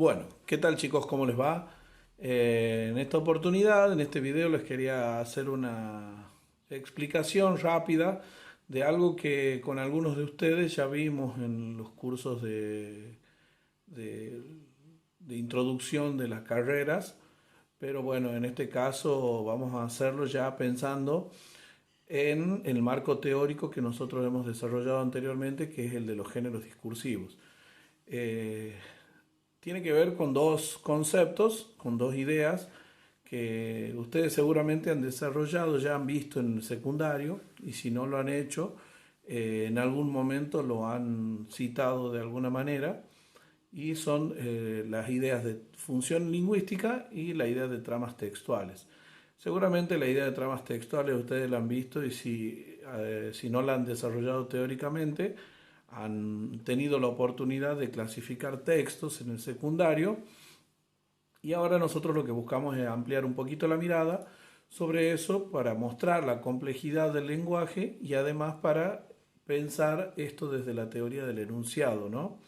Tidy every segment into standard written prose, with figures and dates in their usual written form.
Bueno, ¿qué tal chicos? ¿Cómo les va? En esta oportunidad, en este video, les quería hacer una explicación rápida de algo que con algunos de ustedes ya vimos en los cursos de- de introducción de las carreras, pero bueno, en este caso vamos a hacerlo ya pensando en el marco teórico que nosotros hemos desarrollado anteriormente, que es el de los géneros discursivos. Eh, Tiene que ver con dos conceptos, con dos ideas que ustedes seguramente han desarrollado, ya han visto en el secundario, y si no lo han hecho, en algún momento lo han citado de alguna manera, y son las ideas de función lingüística y la idea de tramas textuales. Seguramente la idea de tramas textuales ustedes la han visto, y si no la han desarrollado teóricamente, han tenido la oportunidad de clasificar textos en el secundario, y ahora nosotros lo que buscamos es ampliar un poquito la mirada sobre eso para mostrar la complejidad del lenguaje y además para pensar esto desde la teoría del enunciado, ¿no?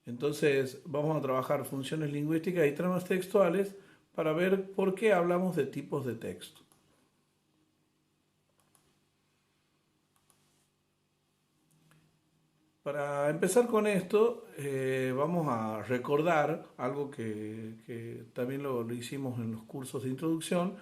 Entonces vamos a trabajar funciones lingüísticas y tramas textuales para ver por qué hablamos de tipos de texto. Para empezar con esto, vamos a recordar algo que también lo hicimos en los cursos de introducción,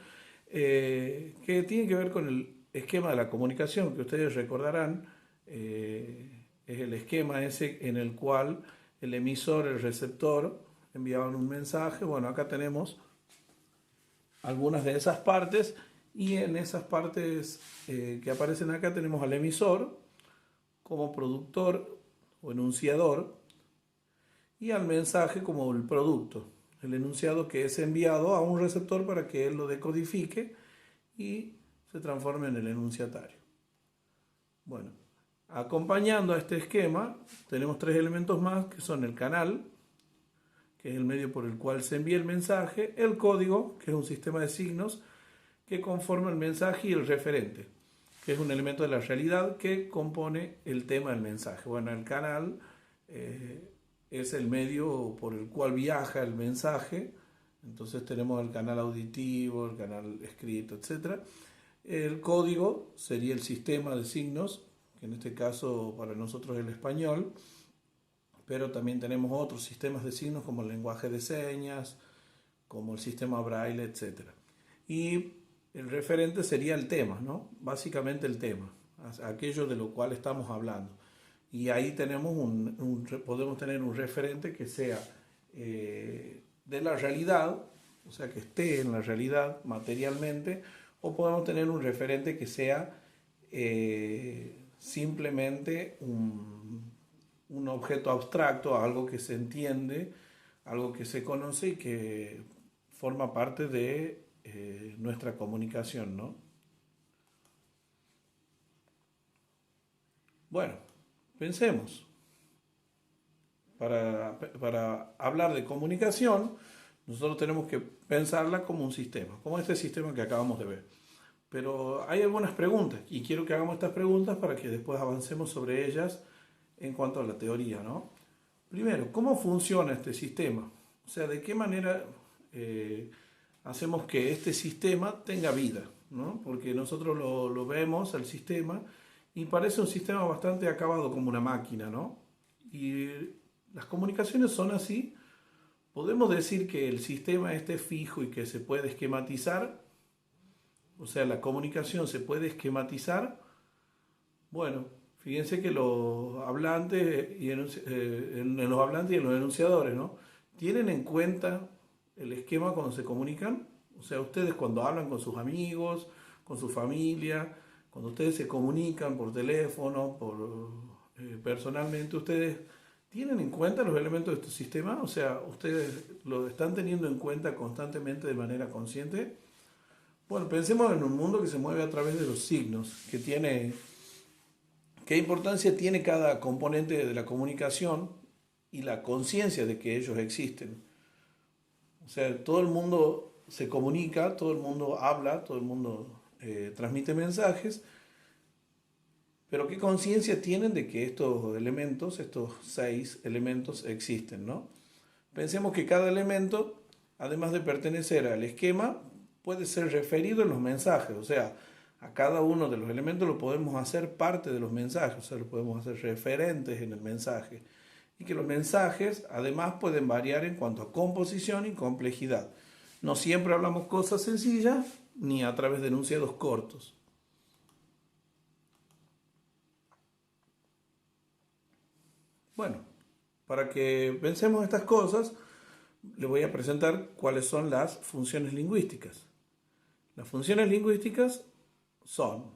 que tiene que ver con el esquema de la comunicación, que ustedes recordarán, es el esquema ese en el cual el emisor, el receptor, enviaban un mensaje. Bueno, acá tenemos algunas de esas partes, y en esas partes que aparecen acá tenemos al emisor como productor o enunciador, y al mensaje como el producto, el enunciado que es enviado a un receptor para que él lo decodifique y se transforme en el enunciatario. Bueno, acompañando a este esquema tenemos tres elementos más, que son el canal, que es el medio por el cual se envía el mensaje; el código, que es un sistema de signos que conforma el mensaje; y el referente, que es un elemento de la realidad que compone el tema del mensaje. Bueno, el canal es el medio por el cual viaja el mensaje. Entonces tenemos el canal auditivo, el canal escrito, etc. El código sería el sistema de signos, que en este caso para nosotros es el español, pero también tenemos otros sistemas de signos como el lenguaje de señas, como el sistema braille, etc. Y el referente sería el tema, ¿no? Básicamente el tema, aquello de lo cual estamos hablando. Y ahí tenemos podemos tener un referente que sea de la realidad, o sea, que esté en la realidad materialmente, o podemos tener un referente que sea simplemente un objeto abstracto, algo que se entiende, algo que se conoce y que forma parte de nuestra comunicación, ¿no? Bueno, pensemos. Para hablar de comunicación, nosotros tenemos que pensarla como un sistema, como este sistema que acabamos de ver. Pero hay algunas preguntas, y quiero que hagamos estas preguntas para que después avancemos sobre ellas en cuanto a la teoría, ¿no? Primero, ¿cómo funciona este sistema? O sea, ¿de qué manera hacemos que este sistema tenga vida? ¿No? Porque nosotros lo vemos, el sistema, y parece un sistema bastante acabado, como una máquina, ¿no? Y las comunicaciones son así. Podemos decir que el sistema esté fijo y que se puede esquematizar. O sea, la comunicación se puede esquematizar. Bueno, fíjense que los hablantes en los hablantes y en los enunciadores, ¿no? Tienen en cuenta el esquema cuando se comunican. O sea, ustedes cuando hablan con sus amigos, con su familia, cuando ustedes se comunican por teléfono, personalmente, ustedes tienen en cuenta los elementos de este sistema. O sea, ustedes lo están teniendo en cuenta constantemente de manera consciente. Bueno, pensemos en un mundo que se mueve a través de los signos, qué importancia tiene cada componente de la comunicación y la conciencia de que ellos existen. O sea, todo el mundo se comunica, todo el mundo habla, todo el mundo transmite mensajes, pero qué conciencia tienen de que estos elementos, estos seis elementos existen, ¿no? Pensemos que cada elemento, además de pertenecer al esquema, puede ser referido en los mensajes, o sea, a cada uno de los elementos lo podemos hacer parte de los mensajes, o sea, lo podemos hacer referentes en el mensaje. Y que los mensajes además pueden variar en cuanto a composición y complejidad. No siempre hablamos cosas sencillas ni a través de enunciados cortos. Bueno, para que pensemos estas cosas, les voy a presentar cuáles son las funciones lingüísticas. Las funciones lingüísticas son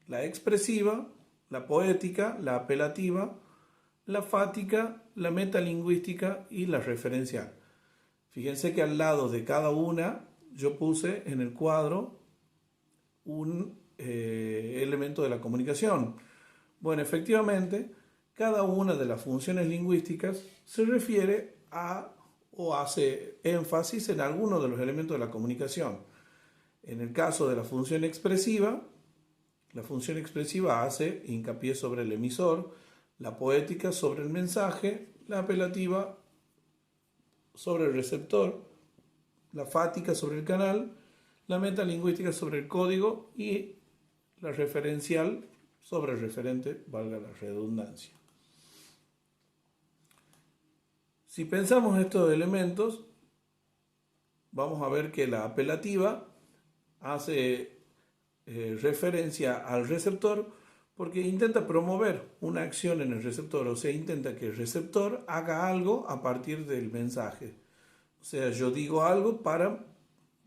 la expresiva, la poética, la apelativa, la fática, la metalingüística y la referencial. Fíjense que al lado de cada una yo puse en el cuadro un elemento de la comunicación. Bueno, efectivamente, cada una de las funciones lingüísticas se refiere a o hace énfasis en alguno de los elementos de la comunicación. En el caso de la función expresiva hace hincapié sobre el emisor, la poética sobre el mensaje, la apelativa sobre el receptor, la fática sobre el canal, la metalingüística sobre el código y la referencial sobre el referente, valga la redundancia. Si pensamos estos elementos, vamos a ver que la apelativa hace referencia al receptor porque intenta promover una acción en el receptor, o sea, intenta que el receptor haga algo a partir del mensaje. O sea, yo digo algo para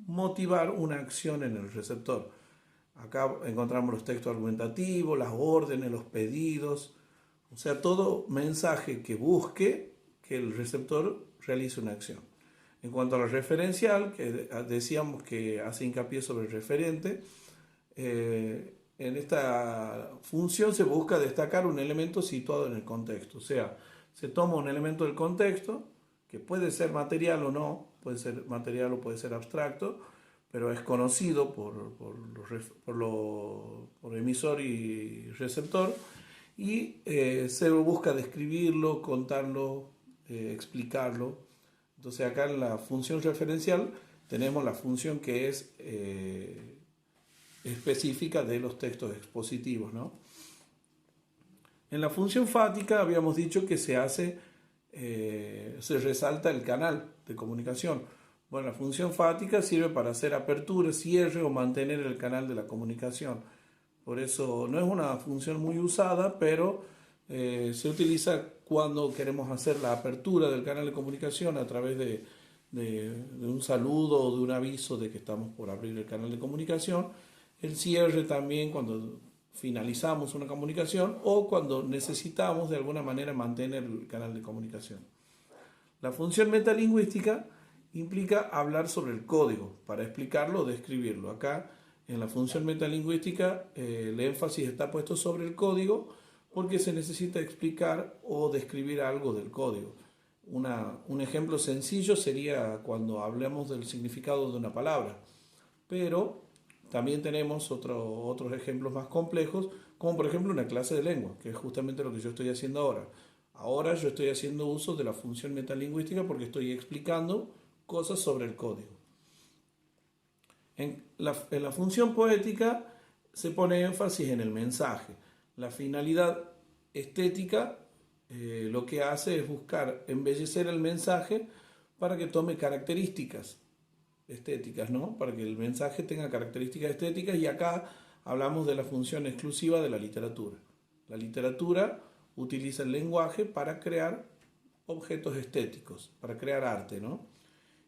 motivar una acción en el receptor. Acá encontramos los textos argumentativos, las órdenes, los pedidos, o sea, todo mensaje que busque que el receptor realice una acción. En cuanto a la referencial, que decíamos que hace hincapié sobre el referente, en esta función se busca destacar un elemento situado en el contexto. O sea, se toma un elemento del contexto, que puede ser material o no, puede ser material o puede ser abstracto, pero es conocido por emisor y receptor, y se busca describirlo, contarlo, explicarlo. Entonces acá en la función referencial tenemos la función que es específica de los textos expositivos, ¿no? En la función fática habíamos dicho que se resalta el canal de comunicación. Bueno, la función fática sirve para hacer apertura, cierre o mantener el canal de la comunicación. Por eso no es una función muy usada, pero se utiliza cuando queremos hacer la apertura del canal de comunicación a través de un saludo o de un aviso de que estamos por abrir el canal de comunicación. El cierre también cuando finalizamos una comunicación o cuando necesitamos de alguna manera mantener el canal de comunicación. La función metalingüística implica hablar sobre el código para explicarlo o describirlo. Acá en la función metalingüística el énfasis está puesto sobre el código porque se necesita explicar o describir algo del código. Un ejemplo sencillo sería cuando hablamos del significado de una palabra, pero también tenemos otros ejemplos más complejos, como por ejemplo una clase de lengua, que es justamente lo que yo estoy haciendo ahora. Ahora yo estoy haciendo uso de la función metalingüística porque estoy explicando cosas sobre el código. En la función poética se pone énfasis en el mensaje. La finalidad estética lo que hace es buscar embellecer el mensaje para que tome características estéticas, ¿no? Para que el mensaje tenga características estéticas, y acá hablamos de la función exclusiva de la literatura. La literatura utiliza el lenguaje para crear objetos estéticos, para crear arte, ¿no?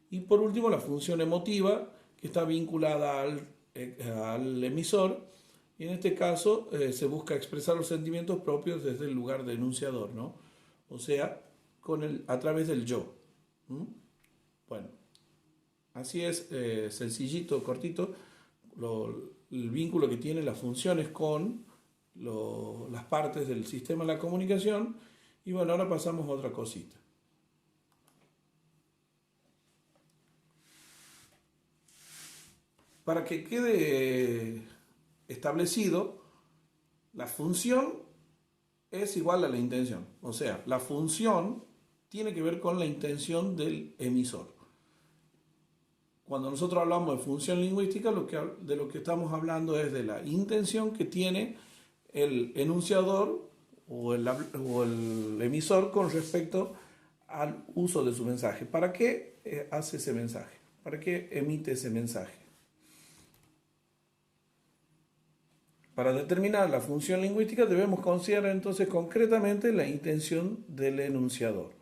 Y por último, la función emotiva, que está vinculada al emisor, y en este caso se busca expresar los sentimientos propios desde el lugar de enunciador, ¿no? O sea, a través del yo. Bueno, así es, sencillito, cortito, el vínculo que tienen las funciones con las partes del sistema de la comunicación. Y bueno, ahora pasamos a otra cosita. Para que quede establecido, la función es igual a la intención. O sea, la función tiene que ver con la intención del emisor. Cuando nosotros hablamos de función lingüística, de lo que estamos hablando es de la intención que tiene el enunciador o el emisor con respecto al uso de su mensaje. ¿Para qué hace ese mensaje? ¿Para qué emite ese mensaje? Para determinar la función lingüística debemos considerar entonces concretamente la intención del enunciador.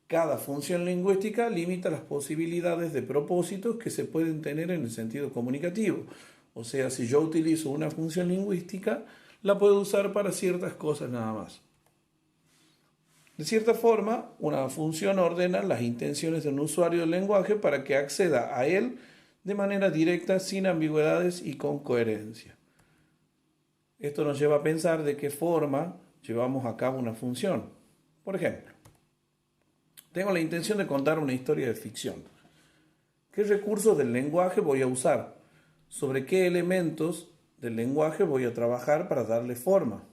Cada función lingüística limita las posibilidades de propósitos que se pueden tener en el sentido comunicativo. O sea, si yo utilizo una función lingüística, la puedo usar para ciertas cosas nada más. De cierta forma, una función ordena las intenciones de un usuario del lenguaje para que acceda a él de manera directa, sin ambigüedades y con coherencia. Esto nos lleva a pensar de qué forma llevamos a cabo una función. Por ejemplo, tengo la intención de contar una historia de ficción. ¿Qué recursos del lenguaje voy a usar? ¿Sobre qué elementos del lenguaje voy a trabajar para darle forma?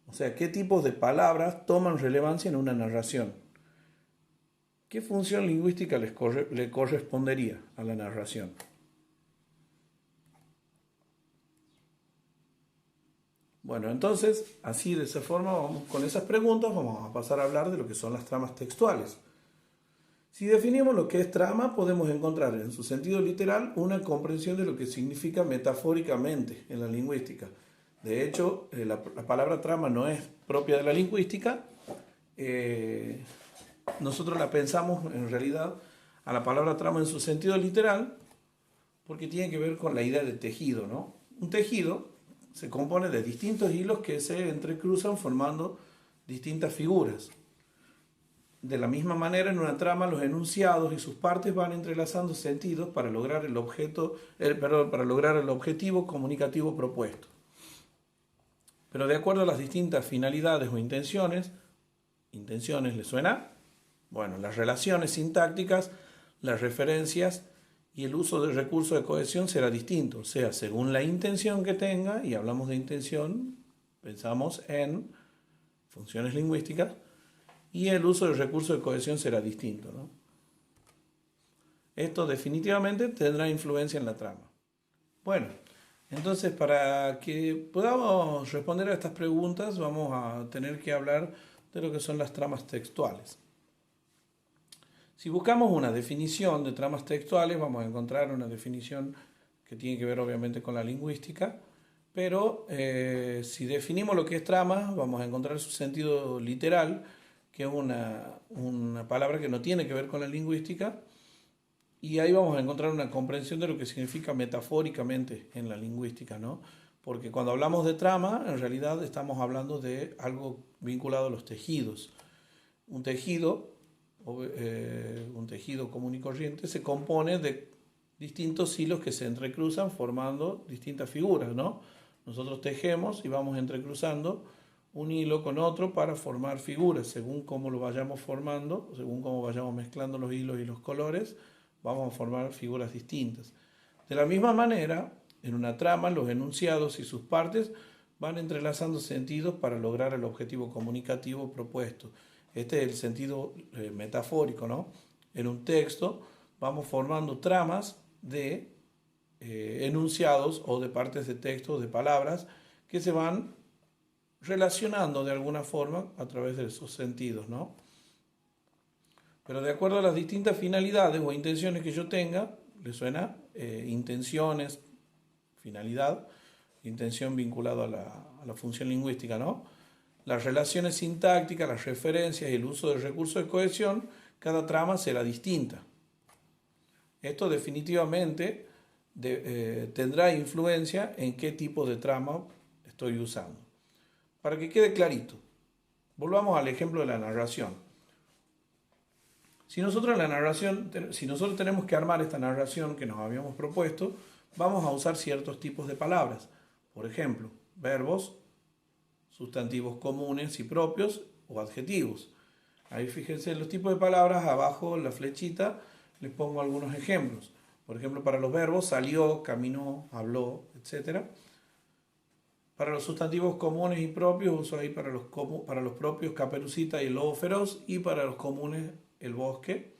O sea, ¿qué tipos de palabras toman relevancia en una narración? ¿Qué función lingüística le correspondería a la narración? Bueno, entonces, así de esa forma, con esas preguntas vamos a pasar a hablar de lo que son las tramas textuales. Si definimos lo que es trama, podemos encontrar en su sentido literal una comprensión de lo que significa metafóricamente en la lingüística. De hecho, la palabra trama no es propia de la lingüística. Nosotros la pensamos en realidad a la palabra trama en su sentido literal porque tiene que ver con la idea de tejido, ¿no? Un tejido se compone de distintos hilos que se entrecruzan formando distintas figuras. De la misma manera, en una trama, los enunciados y sus partes van entrelazando sentidos para lograr para lograr el objetivo comunicativo propuesto. Pero de acuerdo a las distintas finalidades o intenciones, ¿le suena? Bueno, las relaciones sintácticas, las referencias y el uso del recurso de cohesión será distinto. O sea, según la intención que tenga, y hablamos de intención, pensamos en funciones lingüísticas, y el uso del recurso de cohesión será distinto, ¿no? Esto definitivamente tendrá influencia en la trama. Bueno, entonces para que podamos responder a estas preguntas vamos a tener que hablar de lo que son las tramas textuales. Si buscamos una definición de tramas textuales, vamos a encontrar una definición que tiene que ver obviamente con la lingüística, pero si definimos lo que es trama, vamos a encontrar su sentido literal, que es una palabra que no tiene que ver con la lingüística, y ahí vamos a encontrar una comprensión de lo que significa metafóricamente en la lingüística, ¿no? Porque cuando hablamos de trama, en realidad estamos hablando de algo vinculado a los tejidos. Un tejido común y corriente se compone de distintos hilos que se entrecruzan formando distintas figuras, ¿no? Nosotros tejemos y vamos entrecruzando un hilo con otro para formar figuras. Según cómo lo vayamos formando, según cómo vayamos mezclando los hilos y los colores, vamos a formar figuras distintas. De la misma manera, en una trama, los enunciados y sus partes van entrelazando sentidos para lograr el objetivo comunicativo propuesto. Este es el sentido metafórico, ¿no? En un texto vamos formando tramas de enunciados o de partes de texto, de palabras, que se van relacionando de alguna forma a través de esos sentidos, ¿no? Pero de acuerdo a las distintas finalidades o intenciones que yo tenga, ¿le suena? Intenciones, finalidad, intención vinculada a la función lingüística, ¿no? Las relaciones sintácticas, las referencias y el uso del recurso de cohesión, cada trama será distinta. Esto definitivamente tendrá influencia en qué tipo de trama estoy usando. Para que quede clarito, volvamos al ejemplo de la narración. Si nosotros tenemos que armar esta narración que nos habíamos propuesto, vamos a usar ciertos tipos de palabras. Por ejemplo, verbos, sustantivos comunes y propios o adjetivos. Ahí fíjense los tipos de palabras, abajo en la flechita les pongo algunos ejemplos. Por ejemplo, para los verbos, salió, caminó, habló, etc. Para los sustantivos comunes y propios uso ahí para los propios Caperucita y el lobo feroz, y para los comunes el bosque.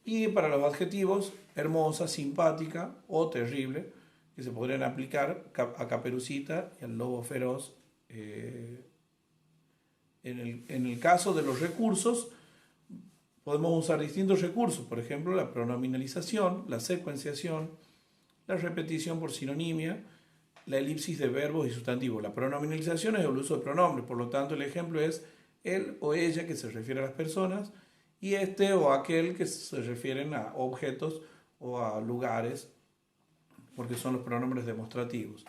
Y para los adjetivos hermosa, simpática o terrible, que se podrían aplicar a Caperucita y al lobo feroz. En el caso de los recursos, podemos usar distintos recursos, por ejemplo, la pronominalización, la secuenciación, la repetición por sinonimia, la elipsis de verbos y sustantivos. La pronominalización es el uso de pronombres, por lo tanto el ejemplo es él o ella, que se refiere a las personas, y este o aquel, que se refieren a objetos o a lugares, porque son los pronombres demostrativos.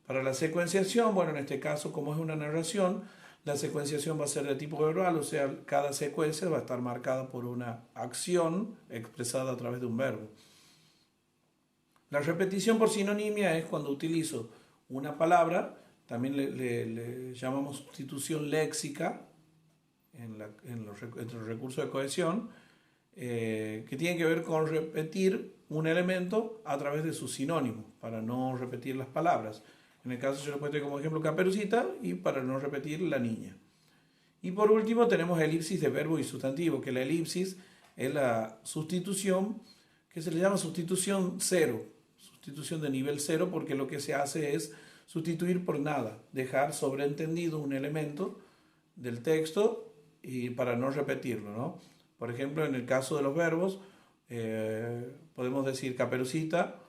Para la secuenciación, bueno, en este caso, como es una narración, la secuenciación va a ser de tipo verbal, o sea, cada secuencia va a estar marcada por una acción expresada a través de un verbo. La repetición por sinonimia es cuando utilizo una palabra, también le llamamos sustitución léxica entre los recursos de cohesión, que tiene que ver con repetir un elemento a través de su sinónimo, para no repetir las palabras. En el caso yo lo puse como ejemplo Caperucita, y para no repetir la niña. Y por último tenemos elipsis de verbo y sustantivo, que la elipsis es la sustitución, que se le llama sustitución cero, sustitución de nivel cero, porque lo que se hace es sustituir por nada, dejar sobreentendido un elemento del texto y para no repetirlo, ¿no? Por ejemplo, en el caso de los verbos, podemos decir Caperucita,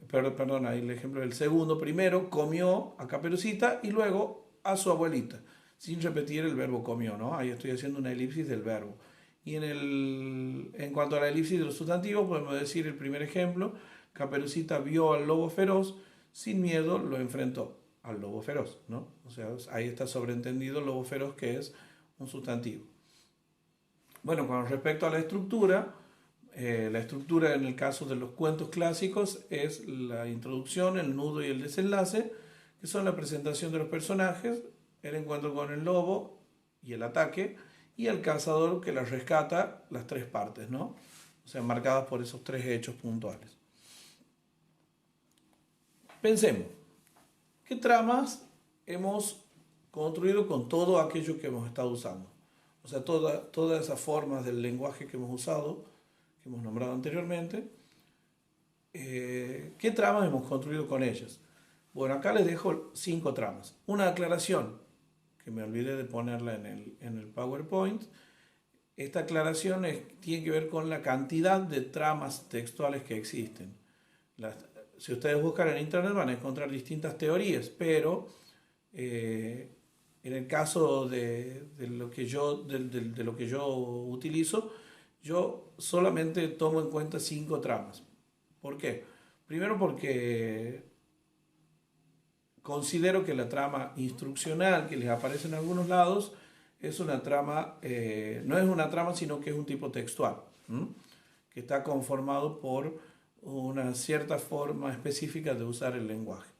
perdón, ahí el ejemplo del segundo, primero comió a Caperucita y luego a su abuelita, sin repetir el verbo comió, ¿no? Ahí estoy haciendo una elipsis del verbo. Y en cuanto a la elipsis de los sustantivos, podemos decir el primer ejemplo: Caperucita vio al lobo feroz, sin miedo lo enfrentó al lobo feroz, ¿no? O sea, ahí está sobreentendido el lobo feroz, que es un sustantivo. Bueno, con respecto a la estructura en el caso de los cuentos clásicos es la introducción, el nudo y el desenlace, que son la presentación de los personajes, el encuentro con el lobo y el ataque, y el cazador que las rescata, las tres partes, ¿no? O sea, marcadas por esos tres hechos puntuales. Pensemos, ¿qué tramas hemos construido con todo aquello que hemos estado usando? O sea, todas esas formas del lenguaje que hemos usado, que hemos nombrado anteriormente, ¿qué tramas hemos construido con ellas? Bueno, acá les dejo 5 tramas. Una aclaración, que me olvidé de ponerla en el PowerPoint. Esta aclaración tiene que ver con la cantidad de tramas textuales que existen. Si ustedes buscan en internet van a encontrar distintas teorías, pero en el caso de lo que yo utilizo, yo solamente tomo en cuenta 5 tramas. ¿Por qué? Primero porque considero que la trama instruccional que les aparece en algunos lados es una trama, no es una trama, sino que es un tipo textual, que está conformado por una cierta forma específica de usar el lenguaje.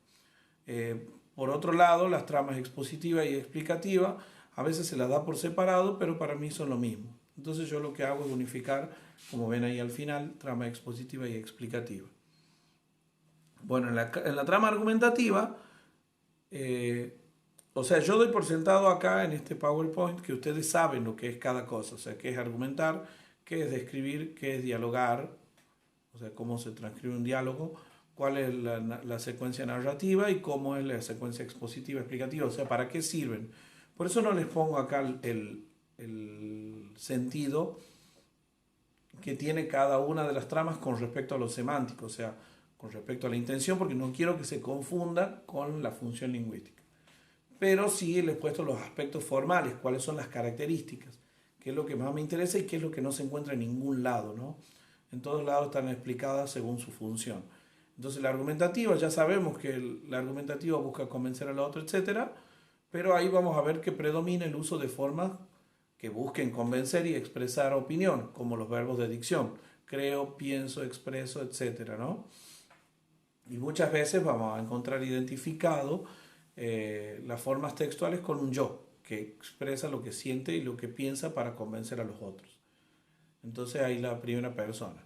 Por otro lado, las tramas expositiva y explicativa a veces se las da por separado, pero para mí son lo mismo. Entonces yo lo que hago es unificar, como ven ahí al final, trama expositiva y explicativa. Bueno, en la trama argumentativa, o sea, yo doy por sentado acá en este PowerPoint que ustedes saben lo que es cada cosa, o sea, qué es argumentar, qué es describir, qué es dialogar, o sea, cómo se transcribe un diálogo, cuál es la secuencia narrativa y cómo es la secuencia expositiva explicativa, o sea, para qué sirven. Por eso no les pongo acá el sentido que tiene cada una de las tramas con respecto a lo semántico, o sea, con respecto a la intención, porque no quiero que se confunda con la función lingüística. Pero sí les he puesto los aspectos formales, cuáles son las características, qué es lo que más me interesa y qué es lo que no se encuentra en ningún lado, ¿no? En todos lados están explicadas según su función. Entonces la argumentativa, ya sabemos que la argumentativa busca convencer al otro, etc. Pero ahí vamos a ver que predomina el uso de formas que busquen convencer y expresar opinión, como los verbos de dicción: creo, pienso, expreso, etc., ¿no? Y muchas veces vamos a encontrar identificado las formas textuales con un yo, que expresa lo que siente y lo que piensa para convencer a los otros. Entonces ahí la primera persona.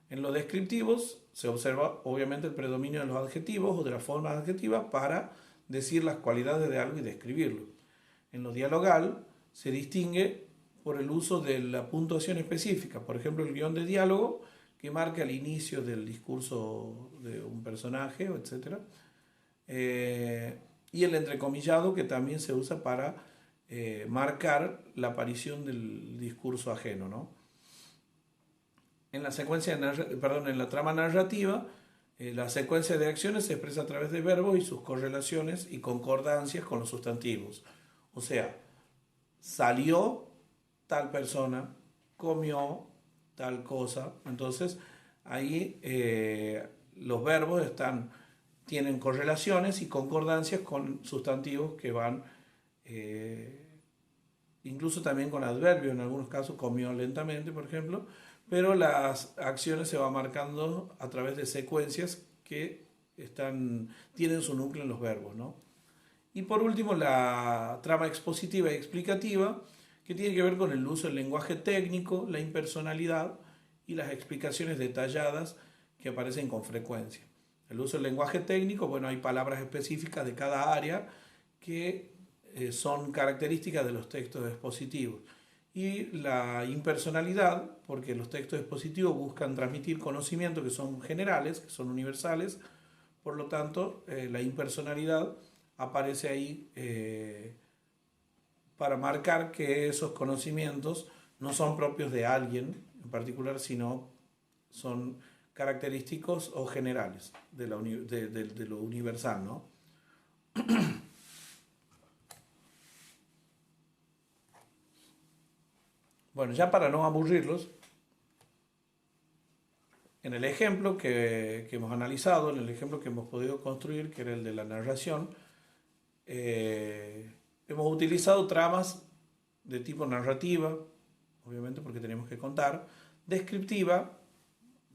En los descriptivos se observa obviamente el predominio de los adjetivos o de las formas adjetivas para decir las cualidades de algo y describirlo. En lo dialogal se distingue por el uso de la puntuación específica, por ejemplo el guión de diálogo que marca el inicio del discurso de un personaje, etc. Y el entrecomillado que también se usa para marcar la aparición del discurso ajeno, ¿no? En la en la trama narrativa, la secuencia de acciones se expresa a través de verbos y sus correlaciones y concordancias con los sustantivos. O sea, salió tal persona, comió tal cosa. Entonces, ahí los verbos tienen correlaciones y concordancias con sustantivos que van, incluso también con adverbios, en algunos casos comió lentamente, por ejemplo, pero las acciones se van marcando a través de secuencias que tienen su núcleo en los verbos, ¿no? Y por último, la trama expositiva y explicativa, que tiene que ver con el uso del lenguaje técnico, la impersonalidad y las explicaciones detalladas que aparecen con frecuencia. El uso del lenguaje técnico, bueno, hay palabras específicas de cada área que son características de los textos expositivos. Y la impersonalidad, porque los textos expositivos buscan transmitir conocimientos que son generales, que son universales, por lo tanto, la impersonalidad aparece ahí para marcar que esos conocimientos no son propios de alguien en particular, sino son característicos o generales de lo universal, ¿no? Bueno, ya para no aburrirlos, en el ejemplo que hemos analizado, en el ejemplo que hemos podido construir, que era el de la narración, hemos utilizado tramas de tipo narrativa, obviamente porque tenemos que contar, descriptiva,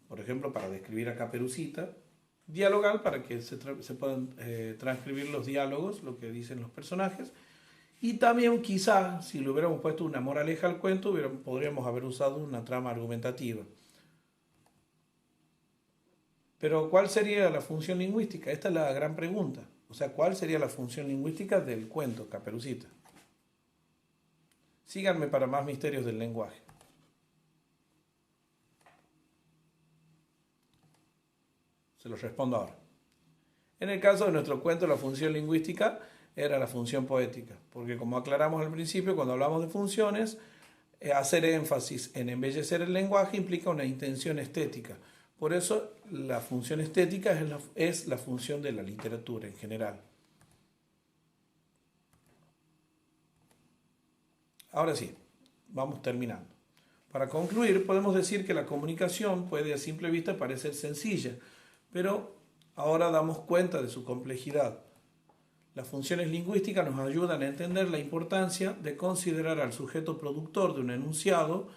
por ejemplo, para describir a Caperucita, dialogal, para que se puedan transcribir los diálogos, lo que dicen los personajes, y también quizá, si le hubiéramos puesto una moraleja al cuento, podríamos haber usado una trama argumentativa. Pero ¿cuál sería la función lingüística? Esta es la gran pregunta. O sea, ¿cuál sería la función lingüística del cuento Caperucita? Síganme para más misterios del lenguaje. Se los respondo ahora. En el caso de nuestro cuento, la función lingüística era la función poética, porque como aclaramos al principio, cuando hablamos de funciones, hacer énfasis en embellecer el lenguaje implica una intención estética. Por eso la función estética es la función de la literatura en general. Ahora sí, vamos terminando. Para concluir, podemos decir que la comunicación puede a simple vista parecer sencilla, pero ahora damos cuenta de su complejidad. Las funciones lingüísticas nos ayudan a entender la importancia de considerar al sujeto productor de un enunciado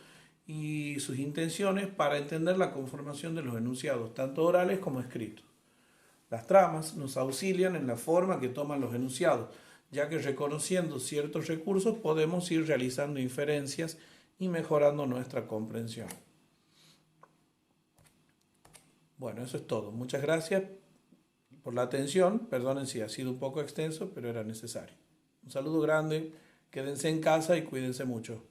y sus intenciones para entender la conformación de los enunciados, tanto orales como escritos. Las tramas nos auxilian en la forma que toman los enunciados, ya que reconociendo ciertos recursos podemos ir realizando inferencias y mejorando nuestra comprensión. Bueno, eso es todo. Muchas gracias por la atención. Perdonen si ha sido un poco extenso, pero era necesario. Un saludo grande, quédense en casa y cuídense mucho.